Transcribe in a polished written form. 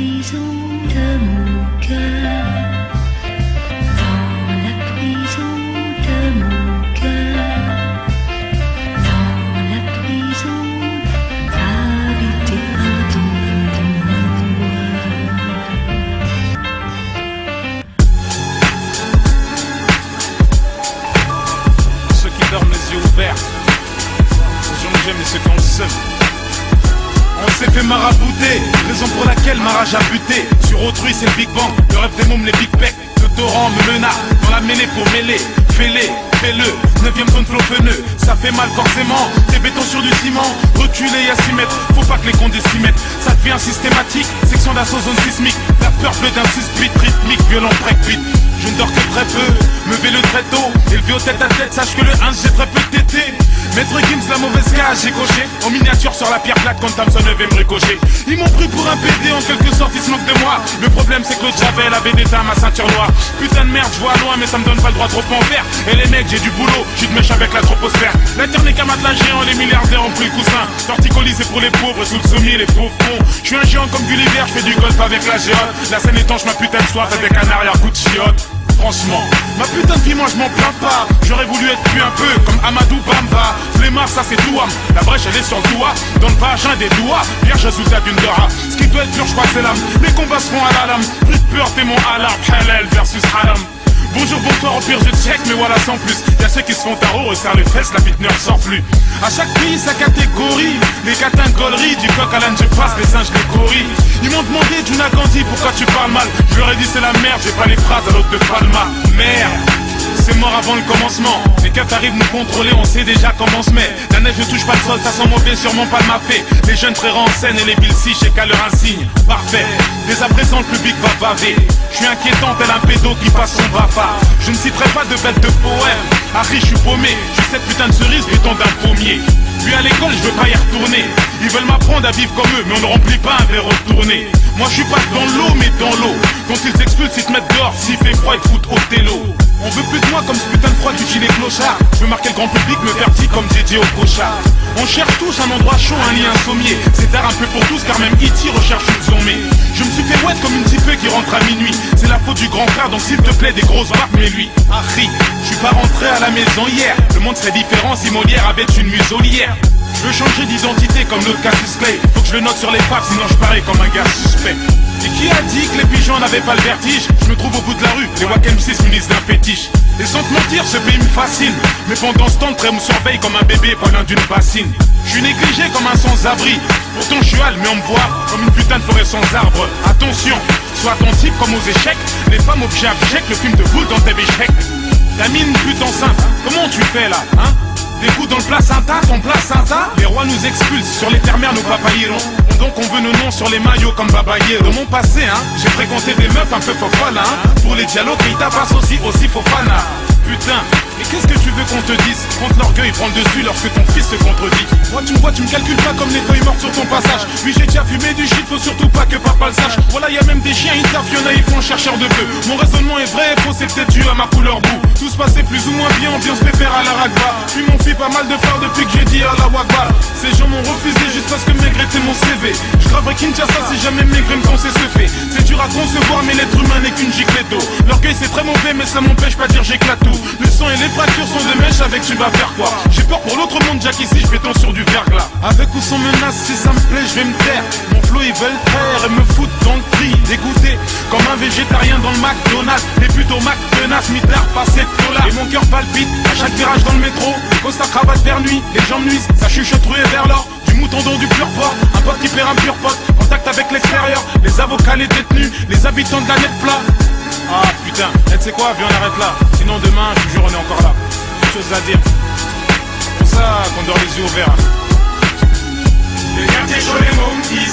prison de mon cœur, dans la prison de mon cœur, dans la prison habité un don de Pour ceux qui dorment les yeux ouverts, aux gens que j'aime et ceux qui ont le seum. On s'est fait marabouter, raison pour laquelle ma rage a buté. Sur autrui c'est le Big Bang, le rêve des mômes, les Big Pecs. Le torrent me menace, dans la mêlée pour mêler. Fais-les, fais-le, 9ème zone flot-feneux. Ça fait mal forcément, des bétons sur du ciment. Reculer à 6 mètres, faut pas que les condés s'y mettent. Ça devient systématique, section d'assaut zone sismique. La peur bleue d'un 6-bit rythmique, violent breakbeat. Je ne dors que très peu, me le très tôt. Élevé au tête à tête, sache que le 1 j'ai très peu de tété. Maître Gims, la mauvaise cage, j'ai coché. En miniature sur la pierre plate quand Thompson avait me ricocher. Ils m'ont pris pour un PD, en quelque sorte ils se moquent de moi. Le problème c'est que le Javel avait des dames à ceinture noire. Putain de merde, je vois loin mais ça me donne pas le droit trop en faire. Et les mecs, j'ai du boulot, je suis de mèche avec la troposphère. La terre n'est qu'un matelas géant, les milliardaires ont pris le coussin. Torticolisé pour les pauvres, sous le sommier les pauvres cons. Je suis un géant comme Gulliver, je fais du golf avec la géote. La scène étanche ma putain de soif avec un arrière-coup de chiotte. Franchement, ma putain de vie moi je m'en plains pas. J'aurais voulu être plus un peu comme Amadou Bamba. Flemmard ça c'est Douam, la brèche elle est sur le doigt. Dans le vagin des doigts, vierge résultat d'une Dora. Ce qui doit être pur je crois que c'est l'âme. Mes combats seront à la lame. Plus de peur t'es mon alarme. Halal versus haram. Bonjour, bonsoir, au pire je check, mais voilà sans plus. Y'a ceux qui se font tarot, resserrent les fesses, la bite ne ressort plus. À chaque pays sa catégorie, les catingoleries, du coq à l'âne je passe, les singes les gorilles. Ils m'ont demandé Juna Gandhi pourquoi tu parles mal. Je leur ai dit c'est la merde, j'ai pas les phrases à l'autre de Palma. Merde, c'est mort avant le commencement. Les keufs arrivent nous contrôler, on sait déjà comment on se met. La neige ne touche pas le sol, ça sent mauvais, sûrement pas le mafé. Les jeunes très en scène et les villes si chez qu'à leur insigne. Parfait, dès à présent le public va baver. Je suis inquiétant tel un pédo qui passe son bafard. Je ne citerai pas de bêtes de poème. Harry, je suis paumé, je suis cette putain de cerise, béton d'un pommier. Puis à l'école, je veux pas y retourner. Ils veulent m'apprendre à vivre comme eux, mais on ne remplit pas un verre retourné. Moi je suis pas dans l'eau, mais dans l'eau. Quand ils s'expulsent, ils te mettent dehors. S'il fait froid, ils te foutent au télo. On veut plus de moi comme ce putain de froid qui tue les clochards. Je veux marquer le grand public, me faire petit comme DJ au cochard. On cherche tous un endroit chaud, un lit, un sommier. C'est tard un peu pour tous, car même E.T. recherche une zombie. Je me suis fait wet comme une petite qui rentre à minuit. C'est la faute du grand frère, donc s'il te plaît, des grosses barques, mais lui, Harry, je suis pas rentré à la maison hier. Le monde serait différent si Molière avait une muselière. Je veux changer d'identité comme l'autre Cassius Clay. Faut que je le note sur les faves, sinon je parais comme un gars suspect. Et qui a dit que les pigeons n'avaient pas le vertige? Je me trouve au bout de la rue, les Wack M6 munissent d'un fétiche. Et sans te mentir, ce pays me fascine. Mais pendant ce temps, le me surveille comme un bébé prenant d'une bassine. Je suis négligé comme un sans-abri. Pourtant je suis hal, mais on me voit comme une putain de forêt sans arbre. Attention, sois attentif comme aux échecs. Les femmes objets abjects, le film de boule dans tes échecs. Ta mine pute enceinte, comment tu fais là, hein? Des coups dans le placenta, ton placenta. Les rois nous expulsent, sur les terres-mères nos papayerons. Donc on veut nos noms sur les maillots comme Babayero. Dans mon passé, hein, j'ai fréquenté des meufs un peu fofolles, hein. Pour les dialogues, ils tabassent aussi Fofana. Putain, mais qu'est-ce que tu veux qu'on te dise? Quand l'orgueil prend le dessus lorsque ton fils te contredit. Moi tu me vois, tu me calcules pas comme les feuilles mortes sur ton passage. Oui j'ai déjà fumé du shit, faut surtout pas que papa le sache. Voilà y a même des chiens, ils taffent, y'en a ils font chercheur de bœuf. Mon raisonnement est vrai, faux c'est peut-être dû à ma couleur boue. Tout se passait plus ou moins bien, ambiance pépère à la ragba. Puis mon fait pas mal de fleurs depuis que j'ai dit à la Wagba. Ces gens m'ont refusé juste parce que Maigre était mon CV. Je graverai Kinshasa si jamais Maigre me pensait se fait. C'est dur à concevoir mais l'être humain n'est qu'une giclette d'eau. L'orgueil c'est très mauvais mais ça m'empêche pas de dire j'éclate tout. Le sang et les fractures sont de mèche, avec tu vas faire quoi? J'ai peur pour l'autre monde, Jack ici je béton sur du verglas. Avec ou sans menace, si ça me plaît je vais me taire. Mon flow ils veulent taire et me foutent dans le tri. Dégoûté comme un végétarien dans le McDonald's. Les putes au Mac tenaces, mitard, passé de dollars. Et mon cœur palpite à chaque virage dans le métro. Les costards cravatent vers nuit, les jambes nuisent, ça chuchote rué vers l'or. Du mouton dans du pur porc, un pote qui perd un pur pote. Contact avec l'extérieur, les avocats, les détenus, les habitants de la net plat. Ah putain, tu sais quoi, viens on arrête là. Sinon demain, je te jure on est encore là. Chose à dire. Pour ça qu'on dort les yeux ouverts. Le quartier chaud, les mômes, ils